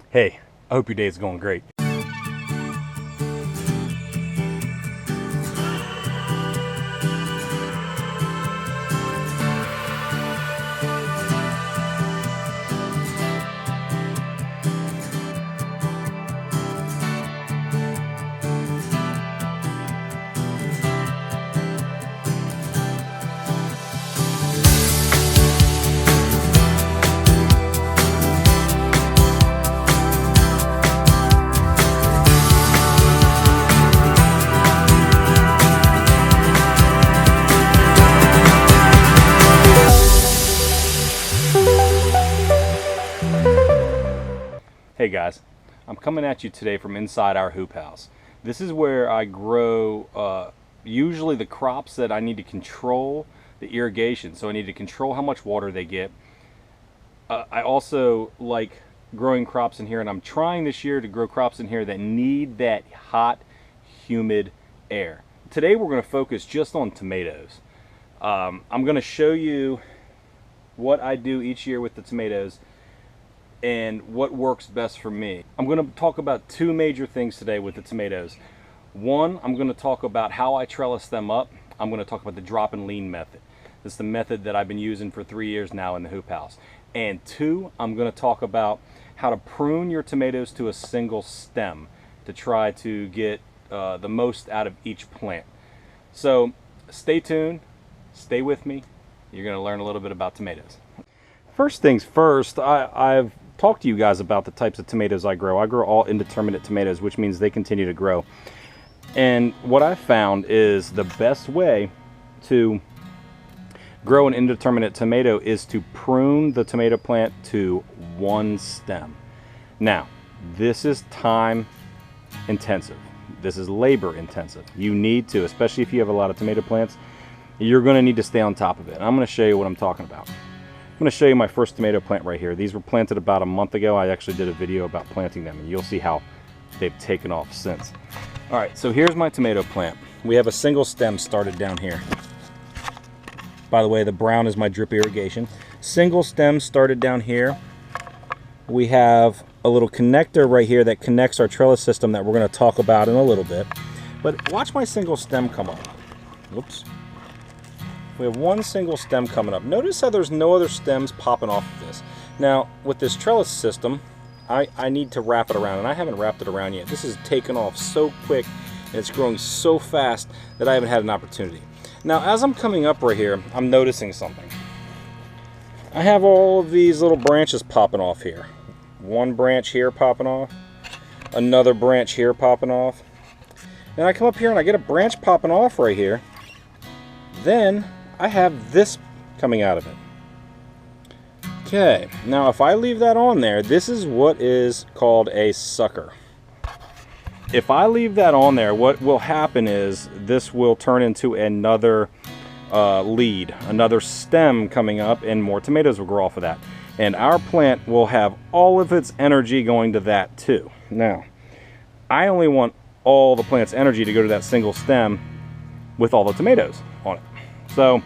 Hey, I hope your day is going great. Hey guys, I'm coming at you today from inside our hoop house. This is where I grow usually the crops that I need to control the irrigation. So I need to control how much water they get. I also like growing crops in here, and I'm trying this year to grow crops in here that need that hot, humid air. Today we're going to focus just on tomatoes. I'm going to show you what I do each year with the tomatoes and what works best for me. I'm going to talk about two major things today with the tomatoes. One, I'm going to talk about how I trellis them up. I'm going to talk about the drop and lean method. This is the method that I've been using for 3 years now in the hoop house. And two, I'm going to talk about how to prune your tomatoes to a single stem to try to get the most out of each plant. So stay tuned, stay with me. You're going to learn a little bit about tomatoes. First things first, I've talked to you guys about the types of tomatoes I grow. I grow all indeterminate tomatoes, which means they continue to grow. And what I found is the best way to grow an indeterminate tomato is to prune the tomato plant to one stem. Now, this is time intensive. This is labor intensive. You need to, especially if you have a lot of tomato plants, you're going to need to stay on top of it. And I'm going to show you what I'm talking about. I'm going to show you my first tomato plant right here. These were planted about a month ago. I actually did a video about planting them, and you'll see how they've taken off since. All right, so here's my tomato plant. We have a single stem started down here. By the way, the brown is my drip irrigation. Single stem started down here. We have a little connector right here that connects our trellis system that we're going to talk about in a little bit. But watch my single stem come up. Whoops. We have one single stem coming up. Notice how there's no other stems popping off of this. Now, with this trellis system, I need to wrap it around, and I haven't wrapped it around yet. This is taken off so quick, and it's growing so fast that I haven't had an opportunity. Now, as I'm coming up right here, I'm noticing something. I have all of these little branches popping off here. One branch here popping off, another branch here popping off. Then I come up here and I get a branch popping off right here. Then I have this coming out of it. Okay, now if I leave that on there, this is what is called a sucker. If I leave that on there, what will happen is this will turn into another lead, another stem coming up, and more tomatoes will grow off of that. And our plant will have all of its energy going to that too. Now, I only want all the plant's energy to go to that single stem with all the tomatoes on it. So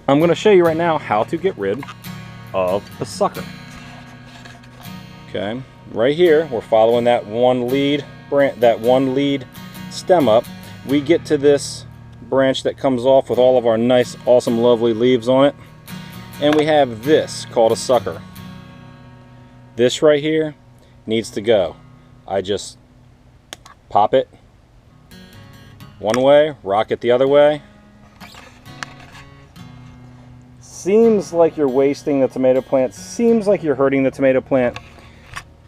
I'm going to show you right now how to get rid of the sucker. Okay, right here we're following that one lead stem up. We get to this branch that comes off with all of our nice, awesome, lovely leaves on it, and we have this called a sucker. This right here needs to go. I just pop it one way, rock it the other way. Seems like you're wasting the tomato plant, seems like you're hurting the tomato plant.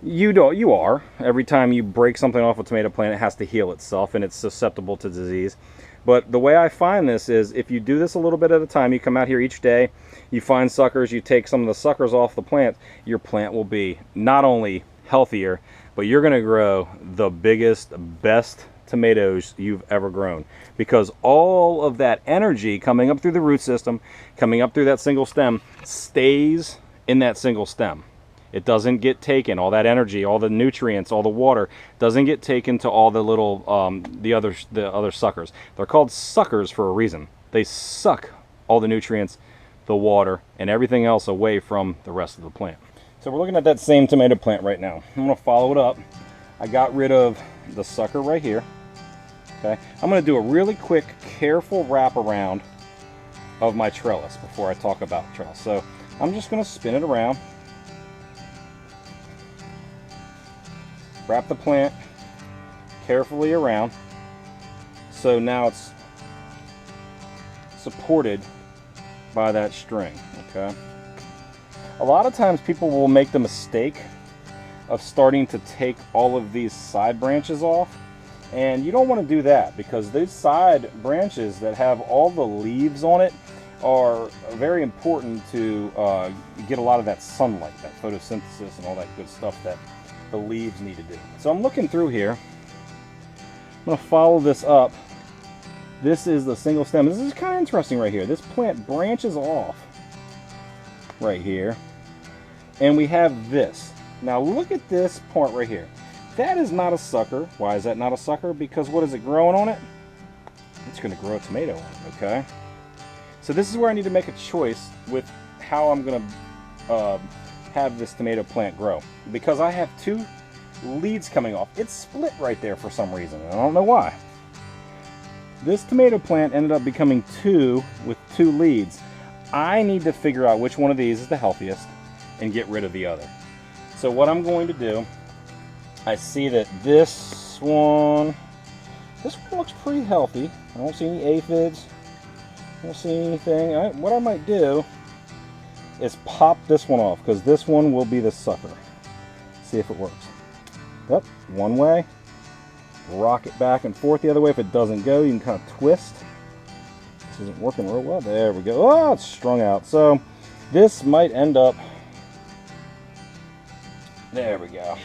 You are. Every time you break something off a tomato plant, it has to heal itself, and it's susceptible to disease. But the way I find this is, if you do this a little bit at a time, you come out here each day, you find suckers, you take some of the suckers off the plant, your plant will be not only healthier, but you're going to grow the biggest, best tomatoes you've ever grown, because all of that energy coming up through the root system, coming up through that single stem, stays in that single stem. It doesn't get taken. All that energy, all the nutrients, all the water doesn't get taken to all the little the other suckers. They're called suckers for a reason. They suck all the nutrients, the water, and everything else away from the rest of the plant. So we're looking at that same tomato plant right now. I'm gonna follow it up. I got rid of the sucker right here. Okay, I'm gonna do a really quick, careful wrap around of my trellis before I talk about trellis. So I'm just gonna spin it around. Wrap the plant carefully around. So now it's supported by that string, okay? A lot of times people will make the mistake of starting to take all of these side branches off, and you don't want to do that because these side branches that have all the leaves on it are very important to get a lot of that sunlight, that photosynthesis and all that good stuff that the leaves need to do. So I'm looking through here. I'm going to follow this up. This is the single stem. This is kind of interesting right here. This plant branches off right here, and we have this. Now look at this part right here. That is not a sucker. Why is that not a sucker? Because what is it growing on it? It's going to grow a tomato on it, okay? So this is where I need to make a choice with how I'm going to have this tomato plant grow. Because I have two leads coming off. It's split right there for some reason. I don't know why. This tomato plant ended up becoming two with two leads. I need to figure out which one of these is the healthiest and get rid of the other. So what I'm going to do, I see that this one looks pretty healthy. I don't see any aphids. I don't see anything. What I might do is pop this one off because this one will be the sucker. See if it works. Yep, one way. Rock it back and forth the other way. If it doesn't go, you can kind of twist. This isn't working real well. There we go. Oh, it's strung out. So this might end up. There we go.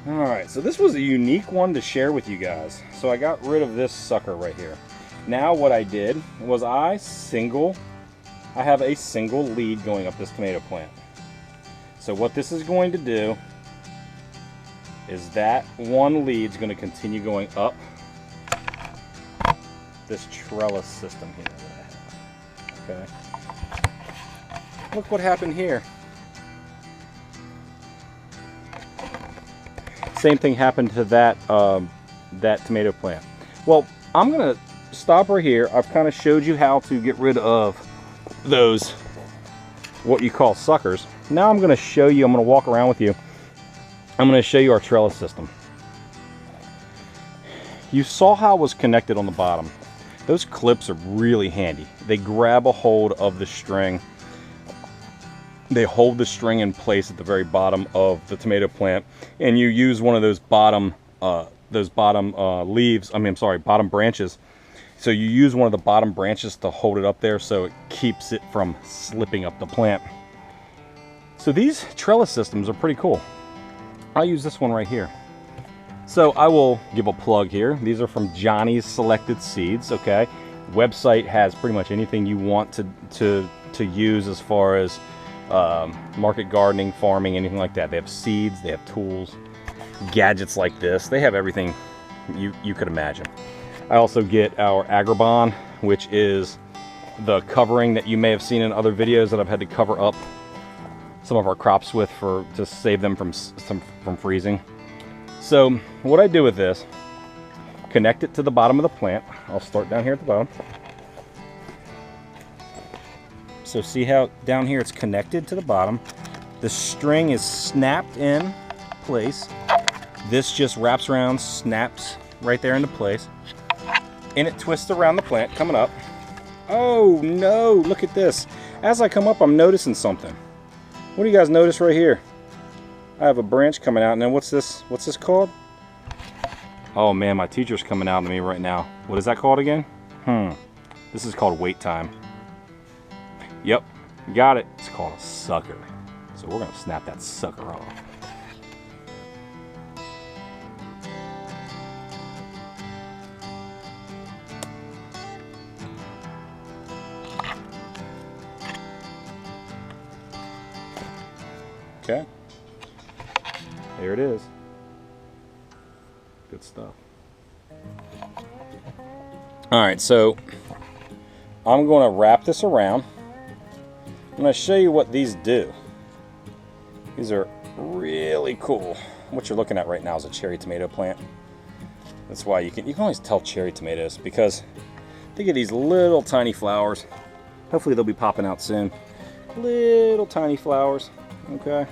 All right, so this was a unique one to share with you guys. So I got rid of this sucker right here. Now what I did was I have a single lead going up this tomato plant. So what this is going to do is that one lead's going to continue going up this trellis system here that I have. Okay. Look what happened here. Same thing happened to that that tomato plant. Well, I'm gonna stop right here. I've kind of showed you how to get rid of those what you call suckers. Now I'm gonna show you, I'm gonna walk around with you. I'm gonna show you our trellis system. You saw how it was connected on the bottom. Those clips are really handy. They grab a hold of the string. They hold the string in place at the very bottom of the tomato plant, and you use one of those bottom bottom branches. So you use one of the bottom branches to hold it up there so it keeps it from slipping up the plant. So these trellis systems are pretty cool. I'll use this one right here. So I will give a plug here. These are from Johnny's Selected Seeds, okay? Website has pretty much anything you want to use as far as market gardening, farming, anything like that. They have seeds, they have tools, gadgets like this. They have everything you could imagine. I also get our Agribon, which is the covering that you may have seen in other videos that I've had to cover up some of our crops with to save them from freezing. So what I do with this, connect it to the bottom of the plant. I'll start down here at the bottom. So see how down here it's connected to the bottom. The string is snapped in place. This just wraps around, snaps right there into place. And it twists around the plant coming up. Oh no, look at this. As I come up, I'm noticing something. What do you guys notice right here? I have a branch coming out, and then what's this called? Oh man, my teacher's coming out to me right now. What is that called again? This is called wait time. Yep, got it. It's called a sucker. So we're gonna snap that sucker off. Okay, there it is. Good stuff. All right, so I'm going to wrap this around. I'm going to show you what these do. These are really cool. What you're looking at right now is a cherry tomato plant. That's why you can always tell cherry tomatoes because they get these little tiny flowers. Hopefully they'll be popping out soon. Little tiny flowers. Okay.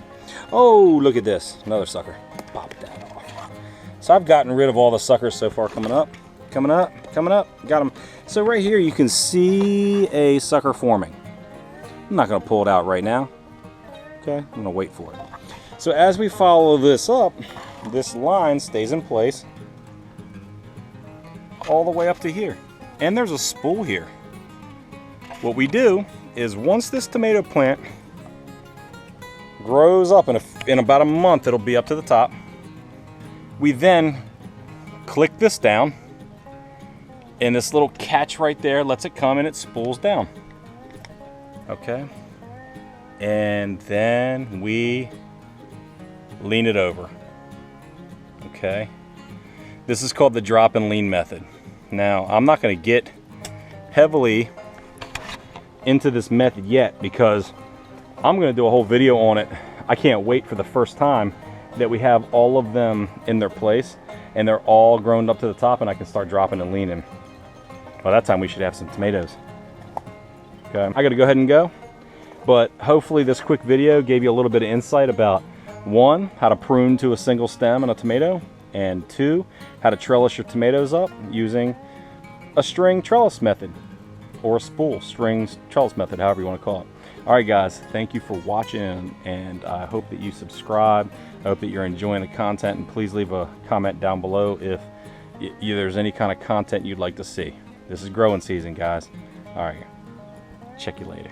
Oh, look at this. Another sucker. Pop that off. So I've gotten rid of all the suckers so far coming up. Coming up. Got them. So right here you can see a sucker forming. I'm not going to pull it out right now. Okay. I'm going to wait for it. So as we follow this up, this line stays in place all the way up to here. And there's a spool here. What we do is once this tomato plant grows up in about a month, it'll be up to the top. We then click this down and this little catch right there lets it come and it spools down. Okay. And then we lean it over. Okay. This is called the drop and lean method. Now, I'm not going to get heavily into this method yet because I'm going to do a whole video on it. I can't wait for the first time that we have all of them in their place and they're all grown up to the top and I can start dropping and leaning. By that time we should have some tomatoes. Okay, I got to go ahead and go. But hopefully this quick video gave you a little bit of insight about 1, how to prune to a single stem in a tomato, and 2, how to trellis your tomatoes up using a string trellis method or a spool strings trellis method, however you want to call it. All right, guys, thank you for watching, and I hope that you subscribe. I hope that you're enjoying the content, and please leave a comment down below if there's any kind of content you'd like to see. This is growing season, guys. All right, check you later.